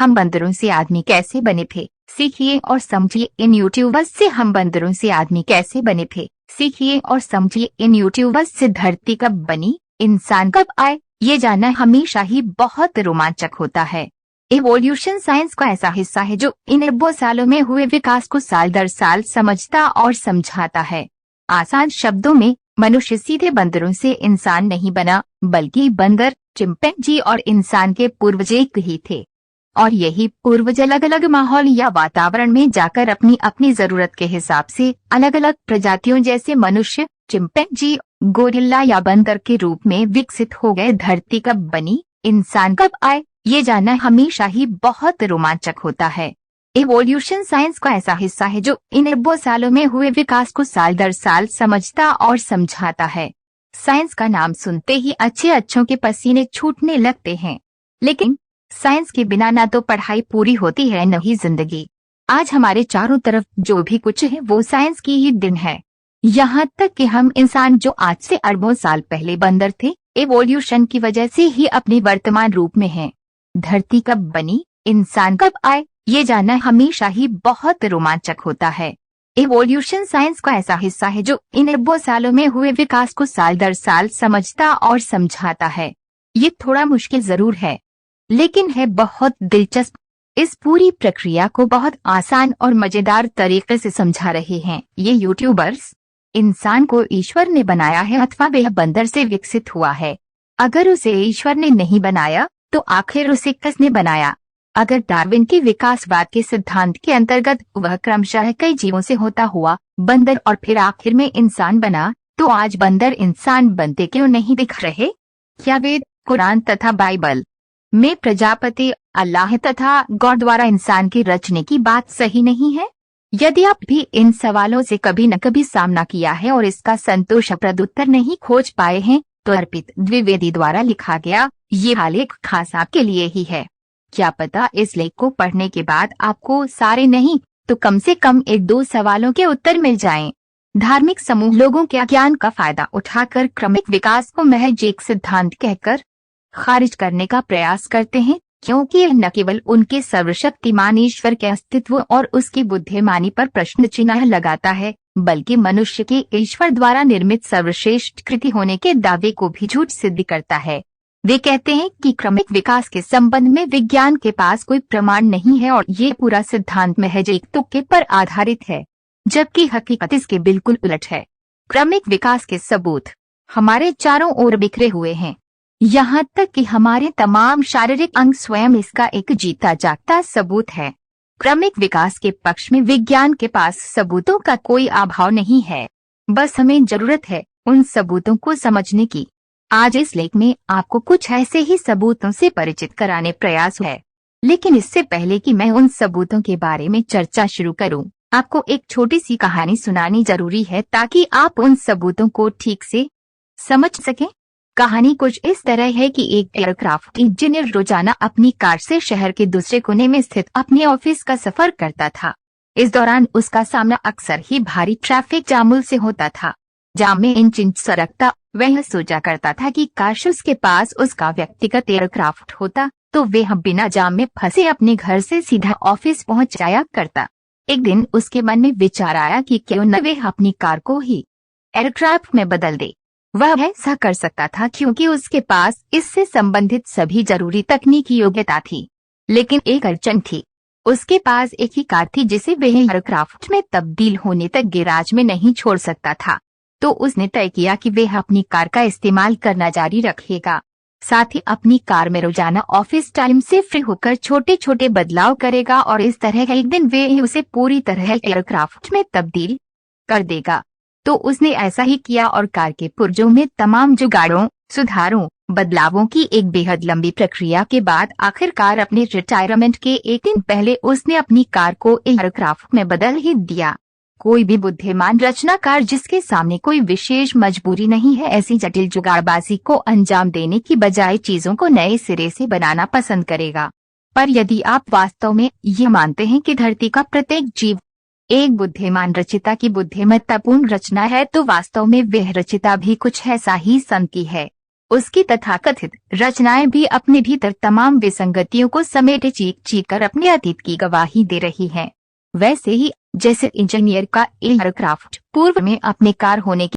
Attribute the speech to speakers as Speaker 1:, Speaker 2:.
Speaker 1: हम बंदरों से आदमी कैसे बने थे, सीखिए और समझिए इन यूट्यूबर्स से। हम बंदरों से आदमी कैसे बने थे, सीखिए और समझिए इन यूट्यूबर्स से। धरती कब बनी, इंसान कब आए, ये जानना हमेशा ही बहुत रोमांचक होता है। इवोल्यूशन साइंस का ऐसा हिस्सा है जो इन अरबों सालों में हुए विकास को साल दर साल समझता और समझाता है। आसान शब्दों में, मनुष्य सीधे बंदरों से इंसान नहीं बना, बल्कि बंदर, चिंपैंजी और इंसान के पूर्वज एक ही थे। और यही पूर्वज अलग अलग माहौल या वातावरण में जाकर अपनी अपनी जरूरत के हिसाब से अलग अलग प्रजातियों जैसे मनुष्य, चिंपैंजी, गोरिल्ला या बंदर के रूप में विकसित हो गए। धरती कब बनी, इंसान कब आए, ये जानना हमेशा ही बहुत रोमांचक होता है। इवोल्यूशन साइंस का ऐसा हिस्सा है जो इन अरबों सालों में हुए विकास को साल दर साल समझता और समझाता है। साइंस का नाम सुनते ही अच्छों के पसीने छूटने लगते हैं, लेकिन साइंस के बिना ना तो पढ़ाई पूरी होती है न ही जिंदगी। आज हमारे चारों तरफ जो भी कुछ है वो साइंस की ही देन है। यहाँ तक कि हम इंसान जो आज से अरबों साल पहले बंदर थे, इवोल्यूशन की वजह से ही अपने वर्तमान रूप में हैं। धरती कब बनी, इंसान कब आए, ये जानना हमेशा ही बहुत रोमांचक होता है। इवोल्यूशन साइंस का ऐसा हिस्सा है जो इन अरबों सालों में हुए विकास को साल दर साल समझता और समझाता है। ये थोड़ा मुश्किल जरूर है, लेकिन है बहुत दिलचस्प। इस पूरी प्रक्रिया को बहुत आसान और मजेदार तरीके से समझा रहे हैं ये यूट्यूबर्स। इंसान को ईश्वर ने बनाया है अथवा वह बंदर से विकसित हुआ है। अगर उसे ईश्वर ने नहीं बनाया तो आखिर उसे किसने बनाया? अगर डार्विन के विकासवाद के सिद्धांत के अंतर्गत वह क्रमशः कई जीवों से होता हुआ बंदर और फिर आखिर में इंसान बना, तो आज बंदर इंसान बनते क्यों नहीं दिख रहे? क्या वेद, कुरान तथा बाइबल में प्रजापति, अल्लाह तथा गॉड द्वारा इंसान के रचने की बात सही नहीं है? यदि आप भी इन सवालों से कभी न कभी सामना किया है और इसका संतोषप्रद उत्तर नहीं खोज पाए हैं, तो अर्पित द्विवेदी द्वारा लिखा गया ये आलेख खास आपके लिए ही है। क्या पता इस लेख को पढ़ने के बाद आपको सारे नहीं तो कम से कम 1-2 सवालों के उत्तर मिल जाएं। धार्मिक समूह लोगों के अज्ञान का फायदा उठाकर क्रमिक विकास को महज एक सिद्धांत कहकर खारिज करने का प्रयास करते हैं, क्योंकि यह न केवल उनके सर्वशक्तिमान ईश्वर के अस्तित्व और उसकी बुद्धिमानी पर प्रश्न चिन्ह लगाता है, बल्कि मनुष्य के ईश्वर द्वारा निर्मित सर्वश्रेष्ठ कृति होने के दावे को भी झूठ सिद्ध करता है। वे कहते हैं कि क्रमिक विकास के संबंध में विज्ञान के पास कोई प्रमाण नहीं है और ये पूरा सिद्धांत महज एक तुक्के पर आधारित है, जबकि हकीकत इसके बिल्कुल उलट है। क्रमिक विकास के सबूत हमारे चारों ओर बिखरे हुए हैं, यहाँ तक कि हमारे तमाम शारीरिक अंग स्वयं इसका एक जीता जागता सबूत है। क्रमिक विकास के पक्ष में विज्ञान के पास सबूतों का कोई अभाव नहीं है, बस हमें जरूरत है उन सबूतों को समझने की। आज इस लेख में आपको कुछ ऐसे ही सबूतों से परिचित कराने प्रयास है, लेकिन इससे पहले कि मैं उन सबूतों के बारे में चर्चा शुरू करूं, आपको एक छोटी सी कहानी सुनानी जरूरी है ताकि आप उन सबूतों को ठीक से समझ सकें। कहानी कुछ इस तरह है कि एक एयरक्राफ्ट इंजीनियर रोजाना अपनी कार से शहर के दूसरे कोने में स्थित अपने ऑफिस का सफर करता था। इस दौरान उसका सामना अक्सर ही भारी ट्रैफिक जामुल से होता था। जाम में इंच सरकता। वह सोचा करता था कि काश उसके पास उसका व्यक्तिगत एयरक्राफ्ट होता तो वह बिना जाम में फंसे अपने घर से सीधा ऑफिस पहुंच जाया करता। एक दिन उसके मन में विचार आया कि क्यों न वह अपनी कार को ही एयरक्राफ्ट में बदल दे। वह ऐसा कर सकता था क्योंकि उसके पास इससे संबंधित सभी जरूरी तकनीकी योग्यता थी, लेकिन एक अड़चन थी। उसके पास एक ही कार थी जिसे वह एयरक्राफ्ट में तब्दील होने तक गैराज में नहीं छोड़ सकता था। तो उसने तय किया कि वह अपनी कार का इस्तेमाल करना जारी रखेगा, साथ ही अपनी कार में रोजाना ऑफिस टाइम से फ्री होकर छोटे छोटे बदलाव करेगा और इस तरह एक दिन वह उसे पूरी तरह एयरक्राफ्ट में तब्दील कर देगा। तो उसने ऐसा ही किया और कार के पुर्जों में तमाम जुगाड़ों, सुधारों, बदलावों की एक बेहद लंबी प्रक्रिया के बाद आखिरकार अपने रिटायरमेंट के एक दिन पहले उसने अपनी कार को एयरक्राफ्ट में बदल ही दिया। कोई भी बुद्धिमान रचनाकार जिसके सामने कोई विशेष मजबूरी नहीं है, ऐसी जटिल जुगाड़बाजी को अंजाम देने की बजाय चीजों को नए सिरे से बनाना पसंद करेगा। पर यदि आप वास्तव में ये मानते हैं कि धरती का प्रत्येक जीव एक बुद्धिमान रचिता की बुद्धिमत्तापूर्ण रचना है, तो वास्तव में वह रचिता भी कुछ ऐसा ही संकी है। उसकी तथाकथित रचनाएं भी अपने भीतर तमाम विसंगतियों को समेटे चीख कर अपने अतीत की गवाही दे रही हैं। वैसे ही जैसे इंजीनियर का एयरक्राफ्ट पूर्व में अपने कार होने की